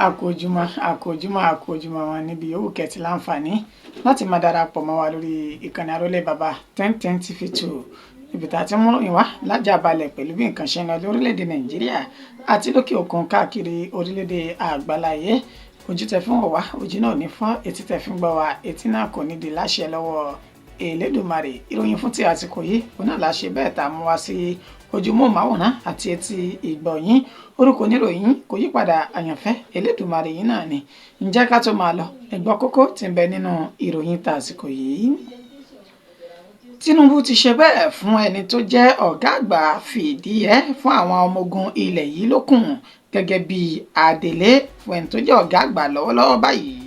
àkójúmọ́ wọn níbi yòówù kẹ́tì láǹfààní láti máa darapọ̀ mọ́ wa lórí ìkànnì Àrólé Bàbá 1010 TV2 ibi tá a ti mú ìròyìn wá lájàbalẹ̀ pẹ̀lú bí nǹkan ṣe ń lọ lórílẹ̀‐èdè Nàìjíríà àti lókè òkun káàkiri orílẹ̀‐èdè àgbáláyé. Ojú tẹ́ fún wa ojú náà ní fọ́, etí tẹ́ fún gbọ́ wa etí náà kò ní di láṣẹ lọ́wọ́ Elédùmarè. Ìròyìn fún ti àsìkò yìí òun náà la ṣe bẹ́ẹ̀ tá a mú wá sí ojúmọ́ màwòrán àti etí ìgbọ̀yìn. Orúkọ oníròyìn kò yípadà, àyànfẹ́ Elédùmarè yìí náà ni. Ǹjẹ́ ká tó máa lọ ẹ gbọ́ kókó tí ń bẹ nínú ìròyìn tá àsìkò yìí. Tinubu ti ṣe bẹ́ẹ̀ fún ẹni tó jẹ́ ọ̀gá àgbà fìdíhẹ́ fún àwọn ọmọ ogun ilẹ̀ yìí lókun gẹ́gẹ́ bí adelé fún ẹni tó jẹ́ ọ̀gá àgbà lọ́wọ́lọ́wọ́ báyìí.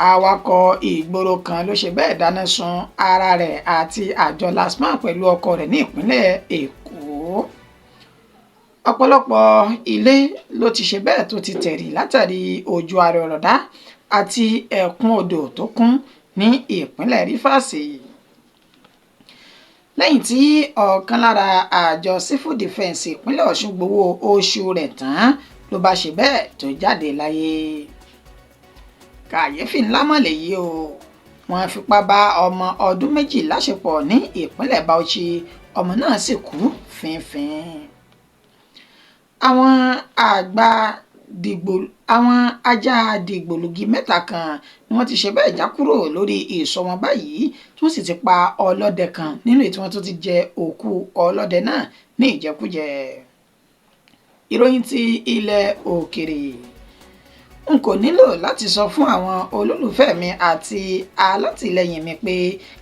Awakọ̀ ìgboro kan ló ṣe bẹ́ẹ̀ dáná sun ara rẹ̀ àti àjọ Lasema pẹ̀lú ọkọ rẹ̀ ní ìpínlẹ̀ Èkó. Ọ̀pọ̀lọpọ̀ ilé ló ti ṣe bẹ́ẹ̀ tó ti tẹ̀rì látàrí òjò àrọ̀rọ̀dá àti ẹ̀kún odò tó kún ní ìpínlẹ̀ Rífàsì. Lẹ́yìn tí ọ̀kan lára àjọ Civil Defence ìpínlẹ̀ Ọ̀ṣun gbowó oṣù rẹ̀ tán ló bá ṣe bẹ́ẹ̀ tó jáde láyé. Kàyéfì ńlá mọ̀ lèyí o, wọ́n fipá bá ọmọ ọdún méjì láṣepọ̀ ní ìpínlẹ̀ Bauchi, ọmọ náà sì kú fínfín. Àwọn ajá dìgbòlugi mẹ́ta kan ni wọ́n ti ṣe bẹ́ẹ̀ já kúrò lórí ìsọ̀ wọn báyìí tí wọ́n sì ti pa ọlọ́dẹ kan nínú èyí tí wọ́n tún ti jẹ òkú ọlọ́dẹ náà ní ìjẹkújẹ. Ìròyìn ti ilẹ̀ òkèrè. N kò nílò láti sọ fún àwọn olólùfẹ́ mi àti alátìlẹyìn mi pé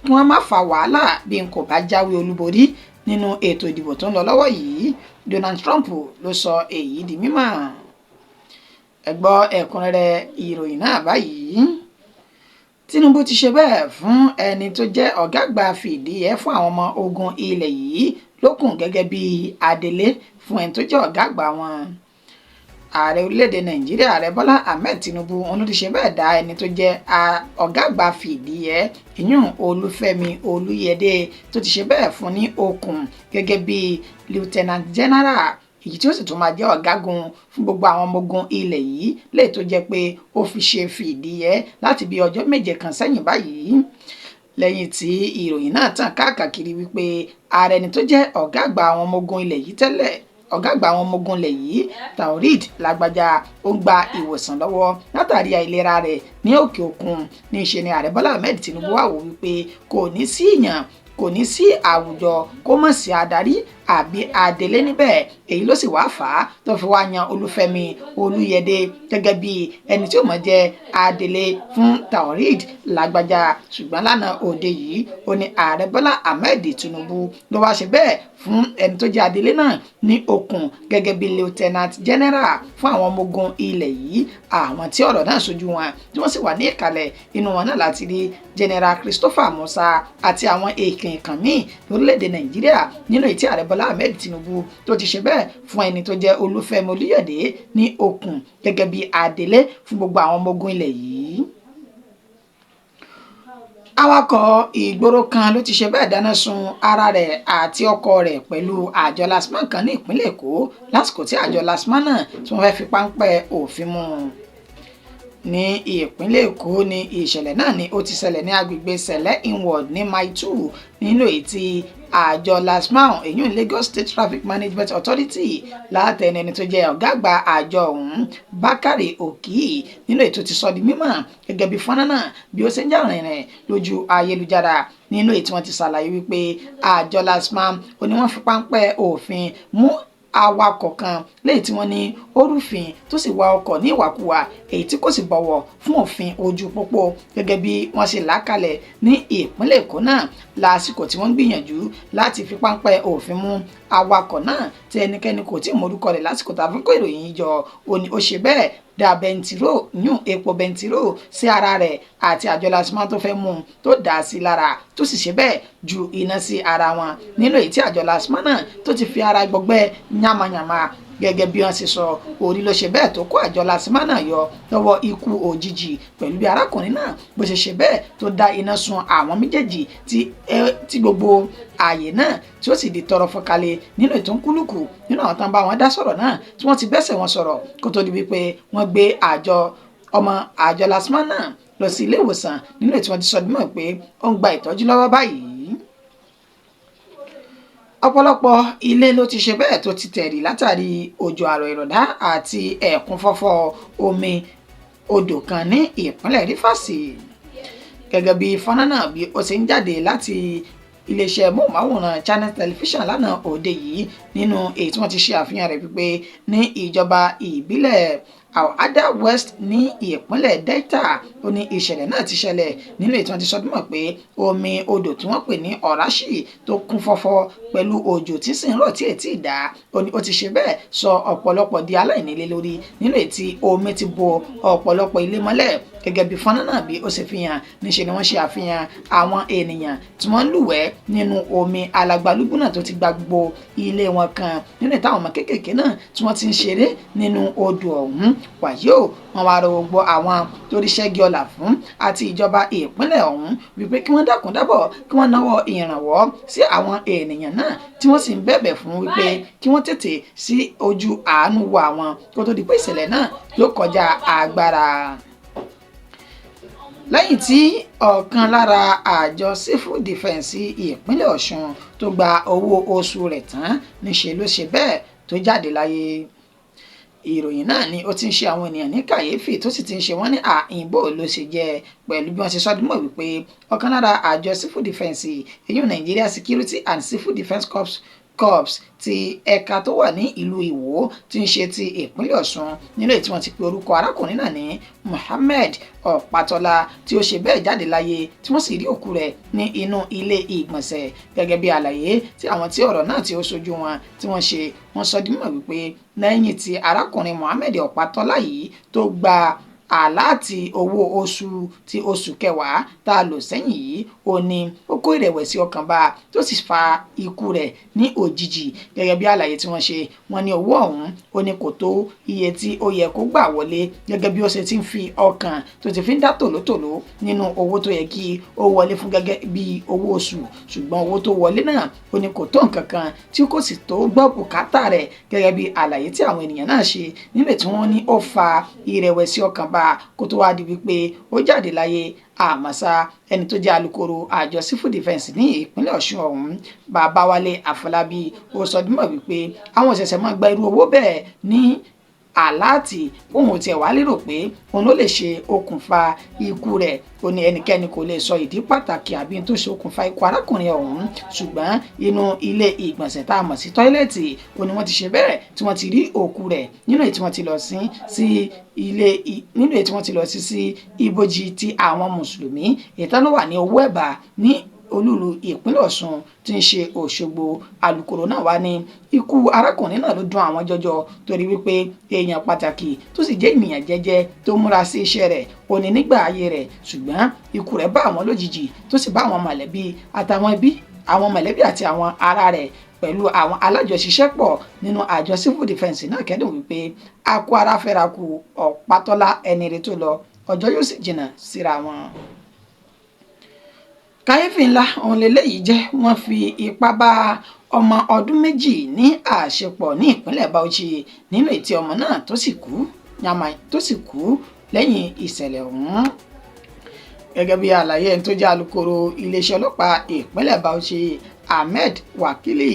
kí wọ́n má fa wàhálà bí n kò bá jáwé olúborí nínú ètò ìdìbò tó ń lọ lọ́wọ́ yìí. Donald Trump ló sọ èyí di mímọ̀. Ẹ gbọ́ ẹ̀kúnrẹ́rẹ́ ìròyìn náà báyìí. Tinubu ti ṣe bẹ́ẹ̀ fún ẹni tó jẹ́ ọ̀gá àgbà fìdíhẹ́ fún àwọn ọmọ ogun ilẹ̀ yìí lókun gẹ́gẹ́ bí adelé fún ẹni tó jẹ́ ọ̀gá àgbà wọn. Ààrẹ orílẹ̀-èdè Nàìjíríà Ààrẹ Bọ́lá Ahmed Tinubu òun ló ti ṣe bẹ́ẹ̀ dá ẹni tó jẹ́ ọ̀gá àgbà fìdíhẹ́ ìyún Olúfẹ́mi Olúyẹdé tó ti ṣe bẹ́ẹ̀ fún ní okùn gẹ́gẹ́ bí Lieutenant General, èyí tí ó sì tún máa jẹ́ ọ̀gágun fún gbogbo àwọn ọmọ ogun ilẹ̀ yìí lè tó jẹ́ pé ó fi ṣe fìdíhẹ́ láti bí ọjọ́ 7 kan sẹ́yìn báyìí. Lẹ́yìn tí ìròyìn náà tàn káàkiri wípé ààrẹ ẹni tó jẹ́ ọ̀gá àgbà àwọn ọmọ ogun ilẹ̀ yìí tẹ́lẹ̀ ọ̀gá àgbà àwọn ọmọ ogun ilẹ̀ yìí Taoreed Lágbájá ó ń gba ìwòsàn lọ́wọ́ látàrí àìlera rẹ̀ ní òkè òkun. Ní í ṣe ni Ààrẹ Bọ́lá Ahmed Tinubu wà wò wípé kò ní sí ìyàn, kò ní sí àwùjọ kó mọ̀ sí adarí àbí adelé níbẹ̀. Èyí ló sì wá fà á tó fi wá yan Olúfẹ́mi Olúyẹdé gẹ́gẹ́ bí ẹni tí ó mọ̀ jẹ́ adelé fún Taoreed Lágbájá. Ṣùgbọ́n lánàá òde yìí ó ní Ààrẹ Bọ́lá Ahmed Tinubu ló wá ṣe bẹ́ẹ̀ fún ẹni tó jẹ́ adelé náà ní okùn gẹ́gẹ́ bí Lieutenant General fún àwọn ọmọ ogun ilẹ̀ yìí. Àwọn tí ọ̀rọ̀ náà ṣojú wọn tí wọ́n sì wà ní ìkàlẹ̀ inú wọn náà láti rí General Christopher Musa àti àwọn èèkàn ìkàn míì lórílẹ̀‐èdè Nàìjíríà nínú èyí tí Ààrẹ Bọ́lá Ahmed Tinubu tó ti ṣe bẹ́ẹ̀ fún ẹni tó jẹ́ Olúfẹ́mi Olúyẹdé ní okùn gẹ́gẹ́ bí adelé fún gbogbo àwọn ọmọ ogun ilẹ̀ yìí. Awakọ̀ ìgboro kan ló ti ṣe bẹ́ẹ̀ dáná sun ara rẹ̀ àti ọkọ rẹ̀ pẹ̀lú àjọ Lasema kan ní ìpínlẹ̀ Èkó lásìkò tí àjọ Lasema náà tí wọ́n fẹ́ fi páńpẹ́ òfin mú. Ní ìpínlẹ̀ Èkó ni ìṣẹ̀lẹ̀ náà ni ó ti ṣẹlẹ̀ ní agbègbè Sẹ̀lẹ̀ Inward ní Mile 2 nínú èyí tí àjọ Lasema èyí Lagos State Traffic Management Authority látẹnu ẹni tó jẹ́ ọ̀gá àgbà àjọ ọ̀hún Bákàrè Òkì nínú ètò ti sọ di mímọ̀ gẹ́gẹ́ bí fọ́nrán náà bí ó ṣe ń jà rìnrìn lójú ayélujára. Nínú èyí tí wọ́n ti ṣàlàyé wípé àjọ Lasema ó ní wọ́n fi páńpẹ́ òfin mú awakọ̀ kan léyìí tí wọ́n ní ó rúfin tó sì wa ọkọ̀ ní ìwàkuwà èyí tí kò sì bọ̀wọ̀ fún òfin ojú pópó gẹ́gẹ́ bí wọ́n ṣe làákàlẹ̀ ní ìpínlẹ̀ Èkó náà lásìkò tí wọ́n gbìyànjú láti fi páńpẹ́ òfin mú awakọ̀ náà tí ẹnikẹ́ni kò tí ì mọ̀rúkọ rẹ̀ lásìkò tá a fi kó ìròyìn yìí jọ. Ó ní ó ṣe bẹ́ẹ̀ da bẹntiró yún epo bẹntiró sí ara rẹ̀ àti àjọ Lasema tó fẹ́ mú tó dà sí lára tó sì ṣe bẹ́ẹ̀ ju iná sí ara wọn nínú èyí tí àjọ Lasema náà tó ti fi ara gbọgbẹ́ yamayama gẹ́gẹ́ bí wọ́n ṣe sọ orí ló ṣe bẹ́ẹ̀ tó kó àjọ Lasema náà yọ lọ́wọ́ ikú òjijì pẹ̀lú bí arákùnrin náà bó ṣe bẹ́ẹ̀ tó dá iná sun àwọn méjèèjì tí gbogbo ààyè náà tí ó sì di tọrọ fọkalẹ̀ nínú ètò ńkúlùkù nínú àwọn tán bá wọn dá sọ̀rọ̀ náà tí wọ́n ti bẹ́sẹ̀ wọn sọ̀rọ̀ kó tó di wípé wọ́n gbé àjọ Lasema náà lọ sí ilé ìwòsàn nínú ètò wọn ti sọ dímọ̀ pé ó ń gba ìtọ́jú lọ́wọ́ báyìí. Ọ̀pọ̀lọpọ̀ ilé ló ti ṣe bẹ́ẹ̀ tó ti tẹ̀rì látàrí òjò àrọ̀ ìrọ̀dá àti ẹ̀kún fọ́fọ́ omi odò kan ní ìpínlẹ̀ Rivers. Gẹ́gẹ́ bí fọ́nrán náà bí ó ṣe ń jáde láti iléeṣẹ́ móhùnmáwòrán Channel Television lánàá òde yìí nínú èyí tí wọ́n ti ṣe àfihàn rẹ̀ wípé ní ìjọba ìbílẹ̀ Awakọ West ní ìpínlẹ̀ Delta ó ní ìṣẹ̀lẹ̀ náà ti ṣẹlẹ̀ nínú èyí tí wọ́n ti sọdúnmọ̀ pé omi odò tí wọ́n pè ní ọ̀ráṣì tó kún fọ́fọ́ pẹ̀lú òjò tí sì ń rọ̀ tí ètí ìdá ó ti ṣe bẹ́ẹ̀ sọ ọ̀pọ̀lọpọ̀ di aláìnílé lórí nínú èyí tí omi ti bo ọ̀pọ̀lọpọ̀ ilé mọ́lẹ̀. Gẹ́gẹ́ bí fọ́nrán náà bí ó ṣe fi hàn níṣe ni wọ́n ṣe àfihàn àwọn ènìyàn tí wọ́n ń lúwẹ̀ẹ́ nínú omi alagbalúgbú náà tó ti gba gbogbo ilé wọn kan nínú ìtàwọn ọmọ kéékèèké náà tí wọ́n ti ń ṣeré nínú odò ọ̀hún. Wàyí o wọ́n wá rọ gbogbo àwọn tó rí ṣẹ́gi ọlà fún àti ìjọba ìpínlẹ̀ ọ̀hún wípé kí wọ́n dákun dábọ̀ kí wọ́n náwó ìrànwọ́ sí àwọn ènìyàn náà tí wọ́n sì ń bẹ̀bẹ̀ fún wípé kí wọ́n tètè sí ojú àánú wo àwọn kó tó di pé ìṣẹ̀lẹ̀ náà yóò kọjá agbára. Lẹ́yìn tí ọ̀kan lára àjọ Civil Defence ìpínlẹ̀ Ọ̀ṣun tó gba owó oṣù rẹ̀ tán níṣe ló ṣe bẹ́ẹ̀ tó jáde láyé. Ìròyìn náà ni ó ti ń ṣe àwọn ènìyàn ní kàyéfì tó sì ti ń ṣe wọ́n ní àìbò ló ṣe jẹ́ pẹ̀lú bí wọ́n ṣe sọ́dún mọ̀ wípé ọ̀kan lára àjọ Civil Defence èyí Nigeria Security and Civil Defence Corps ti ẹ̀ka tó wà ní ìlú Ìwó tí ń ṣe ti ìpínlẹ̀ Ọ̀ṣun nílé tí wọ́n ti pe orúkọ arákùnrin náà ní Muhammed Ọ̀pátọ́lá tí ó ṣe bẹ́ẹ̀ jáde láyé tí wọ́n sì rí òkú rẹ̀ ní inú ilé ìgbọ̀nsẹ̀ gẹ́gẹ́ bí àlàyé tí àwọn tí ọ̀rọ̀ náà tí ó ṣojú wọn tí wọ́n sọ di mímọ̀ wípé lẹ́yìn tí arákùnrin Muhammed Ọ̀pátọ́lá yìí tó gba àláàtì owó oṣù ti oṣù kẹwàá tá a lò sẹ́yìn yìí ó ní ó kó ìrẹ̀wẹ̀sì ọkàn bá tó sì fa ikú rẹ̀ ní òjijì gẹ́gẹ́ bí àlàyé tí wọ́n ṣe wọ́n ní owó ọ̀hún ó ní kò tó iye tí ó yẹ kó gbà wọlé gẹ́gẹ́ bí ó ṣe ti ń fi ọkàn tó ti fi ń dá tòlótòló nínú owó tó yẹ kí ó wọlé fún gẹ́gẹ́ bí owó oṣù ṣùgbọ́n owó tó wọlé náà ó ní kò tó nǹkan kan tí kò sì tó gbọ́ bùkátà rẹ̀ gẹ́gẹ́ bí àlàyé tí àwọn ènìyàn náà ṣe níbẹ̀ tí wọ́n ní ó fa ìrẹ̀wẹ̀sì ọkàn bá kó tó wá di wípé ó jáde láyé. Àmọ́sá ẹni tó jẹ́ alukoro àjọ Civil Defence ní ìpínlẹ̀ Ọ̀ṣun ọ̀hún Babáwálé Àfọlábí ó sọ dímọ̀ wípé àwọn òṣìṣẹ́ máa gba irú owó bẹ́ẹ̀ ní àláàtì òun ò tiẹ̀ wá lérò pé òun ló lè ṣe okùnfà ikú rẹ̀ ó ní ẹnikẹ́ni kò lè sọ ìdí pàtàkì àbí tó ṣe okùnfà ikú arákùnrin ọ̀hún ṣùgbọ́n inú ilé ìgbọ̀nsẹ̀ tá a mọ̀ sí tọ́ílẹ̀tì ó ní wọ́n ti ṣe bẹ́ẹ̀ tí wọ́n ti rí òkú rẹ̀ nínú èyí tí wọ́n ti lọ sí ibojì ti àwọn mùsùlùmí ìtàn ló wà ní Owó Ẹ̀bà ní olúlu ìpínlẹ̀ Ọ̀ṣun tí ń ṣe Òṣogbo. Alukoro náà wá ní ikú arákùnrin náà ló dùn àwọn jọjọ torí wípé èèyàn pàtàkì tó sì jẹ́ ènìyàn jẹ́jẹ́ tó múra sí iṣẹ́ rẹ̀ ó ní nígbà ayé rẹ̀ ṣùgbọ́n ikú rẹ̀ bá àwọn lójijì tó sì bá àwọn mọ̀lẹ́bí àti àwọn ará rẹ̀ pẹ̀lú àwọn alájọṣiṣẹ́pọ̀ nínú àjọ Civil Defence náà kẹ́dùn wípé a kú ara fẹ́ra kú Ọ̀pátọ́lá ẹni rẹ̀ tó lọ ọjọ́ yóò sì jìnnà síra wọn. Kàyéfì ńlá òun lélẹ́yìí jẹ́ wọ́n fi ipá bá ọmọ ọdún méjì ní àṣepọ̀ ní ìpínlẹ̀ Bauchi nínú ètí ọmọ náà tó sì kú lẹ́yìn ìṣẹ̀lẹ̀ ọ̀hún. Gẹ́gẹ́ bí àlàyé ẹni tó jẹ́ alukoro iléeṣẹ́ ọlọ́pàá ìpínlẹ̀ Bauchi Ahmed Wakili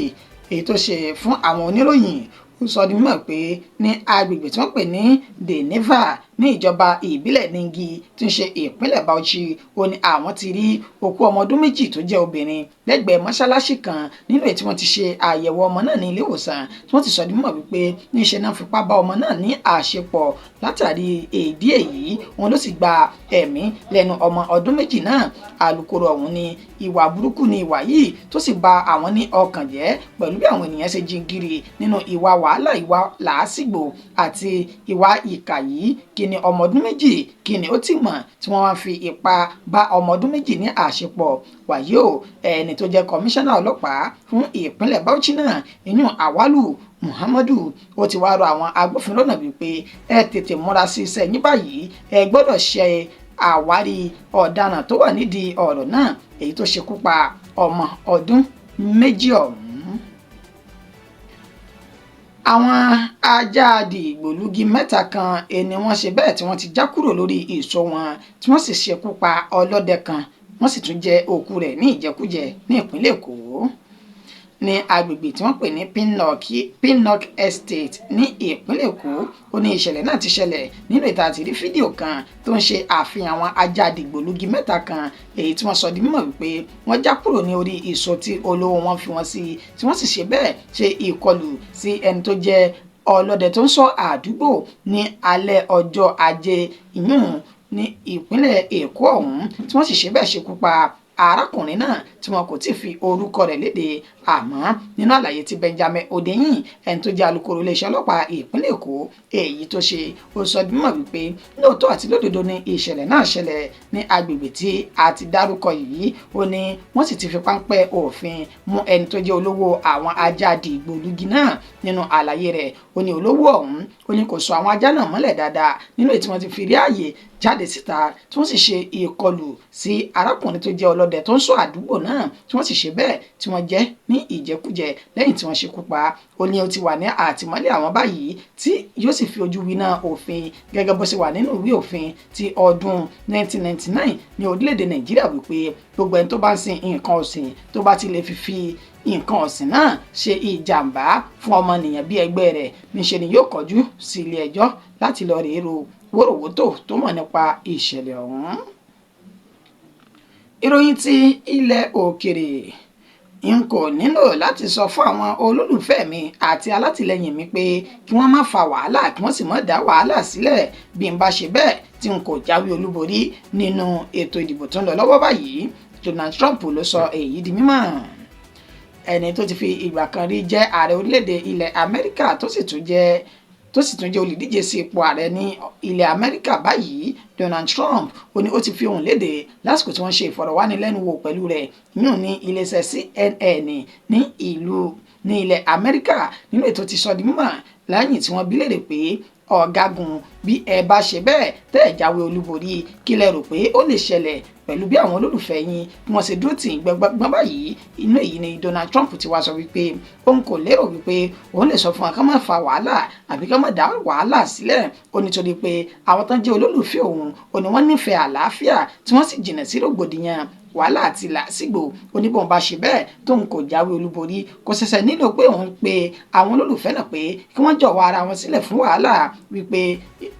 èyí tó ṣe fún àwọn oníròyìn ó sọ di mímọ̀ pé ní agbègbè tí wọ́n pè ní Deneva ní ìjọba ìbílẹ̀ Ningi tí ń ṣe ìpínlẹ̀ Bauchi ó ní àwọn ti rí òkú ọmọ ọdún méjì tó jẹ́ obìnrin lẹ́gbẹ̀ẹ́ mọ́ṣáláṣí kan nínú èyí tí wọ́n ti ṣe àyẹ̀wò ọmọ náà ní ilé ìwòsàn tí wọ́n ti sọ di mímọ̀ wípé níṣe náà fipá bá ọmọ náà ní àṣepọ̀ látàrí èdè èyí wọn ló sì gba ẹ̀mí lẹ́nu ọmọ ọdún méjì náà. Alukoro ọ̀hún ní ìwà burúkú ni ìwà yìí tó sì bà àwọn ní ọkàn jẹ́ pẹ̀lú bí àwọn ènìyàn ṣe jingiri nínú ìwà wàhálà ìwà làásìgbò àti ìwà ìkà yìí kí ni ọmọ ọdún méjì kí ni ó ti mọ̀ tí wọ́n wá fi ipá bá ọmọ ọdún méjì ní àṣepọ̀. Wàyí o ẹni tó jẹ́ kọmíṣánná ọlọ́pàá fún ìpínlẹ̀ Bauchi náà inú Awalu Muhammadu ó ti wá rọ àwọn agbófinró náà wípé ẹ tètè múra sí iṣẹ́ yín báyìí, ẹ gbọ́dọ̀ ṣe àwárí ọ̀daràn tó wà nídìí ọ̀rọ̀ náà èyí tó ṣekú pa ọmọ ọdún 2 ọ̀hún. Àwọn ajá dìgbòlugi 3 kan ni wọ́n ṣe bẹ́ẹ̀ tí wọ́n ti já kúrò lórí ìṣọ́ wọn tí wọ́n sì ṣekú pa ọlọ́dẹ kan, wọ́n sì tún jẹ òkú rẹ̀ ní ìjẹkújẹ ní ìpínlẹ̀ Èkó ní agbègbè tí wọ́n pè ní Pinnock Estate ní ìpínlẹ̀ Èkó. Ó ní ìṣẹ̀lẹ̀ náà ti ṣẹlẹ̀ nínú ìta àti rí fídíò kan tó ń ṣe àfihàn àwọn ajá dìgbòlugi 3 kan èyí tí wọ́n sọ di mímọ̀ wípé wọ́n já kúrò ní orí ìṣọ́ tí olówó wọn fi wọ́n sí, tí wọ́n sì ṣe bẹ́ẹ̀ ṣe ìkọlù sí ẹni tó jẹ́ ọlọ́dẹ tó ń ṣọ́ àdúgbò ní alẹ́ ọjọ́ Ajé ìyún ní ìpínlẹ̀ Èkó ọ̀hún, tí wọ́n sì ṣe bẹ́ẹ̀ ṣekú pa arákùnrin náà tí wọn kò tí ì fi orúkọ rẹ̀ léde. Àmọ́ nínú àlàyé tí Benjamin Hundeyin ẹni tó jẹ́ alukoro iléeṣẹ́ ọlọ́pàá ìpínlẹ̀ Èkó èyí tó ṣe, ó sọ dímọ̀ wípé lóòótọ́ àti lódodo ni ìṣẹ̀lẹ̀ náà ṣẹlẹ̀ ní agbègbè tí a ti dárúkọ yìí. Ó ní wọ́n sì ti fi páńpẹ́ òfin mú ẹni tó jẹ́ olówó àwọn ajá dìgbòlugi náà. Nínú àlàyé rẹ̀ ó ní olówó ọ̀hún ó ní kò sọ àwọn ajá náà mọ́lẹ̀ dáadáa nínú èyí tí wọ́n ti fi rí ààyè jáde síta tí wọ́n sì ṣe ìkọlù sí arákùnrin tó jẹ́ ọlọ́dẹ tó ń ṣọ́ àdúgbò náà, tí wọ́n sì ṣe bẹ́ẹ̀ tí wọ́n jẹ ní ìjẹkújẹ lẹ́yìn tí wọ́n ṣekú pa. Ó ní ó ti wà ní àtìmọ́lé àwọn báyìí tí yóò sì fi ojú winá òfin gẹ́gẹ́ bó ṣe wà nínú ìwé òfin ti ọdún 1999 ní orílẹ̀-èdè Nàìjíríà wípé gbogbo ẹni tó bá ń sin nǹkan ọ̀sìn tó bá ti lè fi nǹkan ọ̀sìn náà ṣe ìjàmbá fún ọmọnìyàn bí ẹgbẹ́ rẹ̀ níṣe ni yóò kọjú sí ilé ẹjọ́ láti lọ rèé ro wóróworó tó mọ̀ nípa ìṣẹ̀lẹ̀ ọ̀hún. Ìròyìn ti ilẹ̀ òkèrè. N kò nílò láti sọ fún àwọn olólùfẹ́ mi àti alátìlẹyìn mi pé kí wọ́n má fa wàhálà kí wọ́n sì má dá wàhálà sílẹ̀ bí n bá ṣe bẹ́ẹ̀ tí n kò jáwé olúborí nínú ètò ìdìbò tó ń lọ lọ́wọ́ báyìí. Donald Trump ló sọ èyí di mímọ̀. Ẹni tó ti fi ìgbà kan rí jẹ́ ààrẹ orílẹ̀-èdè ilẹ̀ Amẹ́ríkà tó sì tún jẹ́ olùdíje sí ipò ààrẹ ní ilẹ̀ Amẹ́ríkà báyìí, Donald Trump ó ní ó ti fi ohùn léde lásìkò tí wọ́n ṣe ìfọ̀rọ̀wánilẹ́nuwò pẹ̀lú rẹ̀ yún ní iléeṣẹ́ CNN ní ilẹ̀ Amẹ́ríkà nínú ètò tí sọ di mímọ̀ lẹ́yìn tí wọ́n bi léèrè pé ọ̀gágun bí ẹ bá ṣe bẹ́ẹ̀ tẹ́ ẹ̀ jáwé olúborí kí lẹ rò pé ó lè ṣẹlẹ̀ pẹ̀lú bí àwọn olólùfẹ́ yín bí wọ́n ṣe dúró tì í gbọ́ngbọ́n báyìí. Inú èyí ni Donald Trump ti wá sọ wípé òun kò lérò wípé òun lè sọ fún wọn ká má fa wàhálà àbí ká má dá wàhálà sílẹ̀. Ó nítorí pé àwọn tán jẹ́ olólùfẹ́ òun ó ní wọ́n nífẹ̀ẹ́ àlàáfíà tí wọ́n sì jìnnà sí rògbòdìyàn wàhálà àti làásìgbò. Oníbọn bá ṣe bẹ́ẹ̀ tóun kò jáwé olúborí kò ṣẹ̀ṣẹ̀ nílò pé òun pe àwọn olólùfẹ́ náà pé kí wọ́n jọ̀wọ́ ara wọn sílẹ̀ fún wàhálà, wípé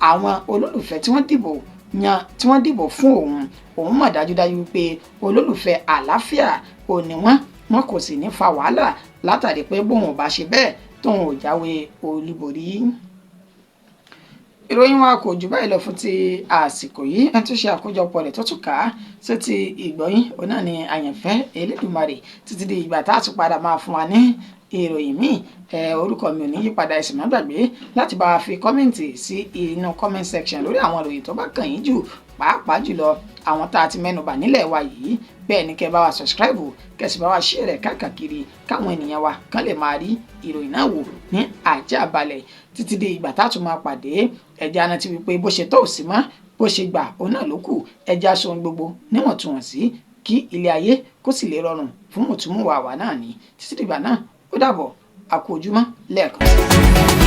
àwọn olólùfẹ́ tí wọ́n dìbò fún òun mọ̀ dájúdájú wípé olólùfẹ́ àlàáfíà ò ní wọn kò sì ní fa wàhálà látàrí pé bóun ò bá ṣe bẹ́ẹ̀ tóun ò jáwé olúborí. Ìròyìn wa kò jù báyìí lọ fún ti àsìkò yìí. Ẹni tó ṣe àkójọpọ̀ rẹ̀ tó tún kà á sí ti ìgbọ̀yìn òun náà ni àyànfẹ́ Elédùmarè títí di ìgbà tá a tún padà máa fún wa ní ìròyìn míì. Orúkọ mi ò ní yípadà, ẹ sì má gbàgbé láti bá wa fi kọ́mẹ̀ǹtì sí inú comment section lórí àwọn ìròyìn tó bá kàn yín jù, pàápàá jùlọ àwọn tá a ti mẹ́nubà nílẹ̀ wa yìí. Bẹ́ẹ̀ ni kẹ́ bá wa subscribe, kẹ́ sì bá wa share rẹ̀ káàkiri káwọn ènìyàn wa kán lè máa rí ìròyìn náà wò ní àjàbalẹ̀ títí di ìgbà tá a tún máa pàdé. Ẹja náà ti wípé bó ṣe tó ò sí mọ́ bó ṣe gbà òun náà ló kù. Ẹja aṣọ gbogbo níwọ̀ntúnwọ̀nsí kí ilé ayé kó sì lè rọrùn fún mùtúmùwà wa náà ní títí dìgbà náà. Ó dàbọ̀, a kú ojúmọ́ lẹ́ẹ̀kan sí i.